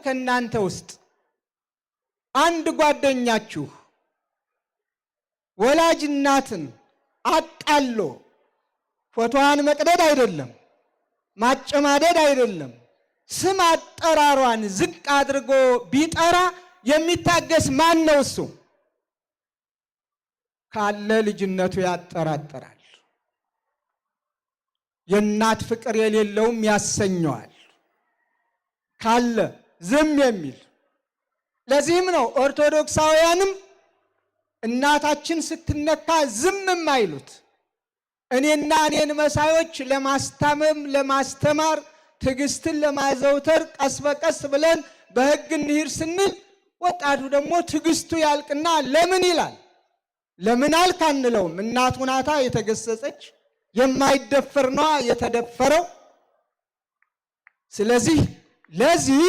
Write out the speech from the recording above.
ከናንተ ውስጥ አንድ ጓደኛችሁ ወላጅ እናትን አጣሎ ፎቶዋን መቅደድ አይደለም፣ ማጨማደድ አይደለም፣ ስም አጠራሯን ዝቅ አድርጎ ቢጠራ የሚታገስ ማን ነው? እሱ ካለ ልጅነቱ ያጠራጥራል። የእናት ፍቅር የሌለውም ያሰኘዋል ካለ ዝም የሚል። ለዚህም ነው ኦርቶዶክሳውያንም እናታችን ስትነካ ዝም የማይሉት። እኔና እኔን መሳዮች ለማስታመም ለማስተማር ትዕግስትን ለማዘውተር ቀስ በቀስ ብለን በሕግ እንሂድ ስንል ወጣቱ ደግሞ ትዕግስቱ ያልቅና ለምን ይላል። ለምን አልክ አንለውም። እናቱ ናታ የተገሰጸች፣ የማይደፈር ነዋ የተደፈረው። ስለዚህ ለዚህ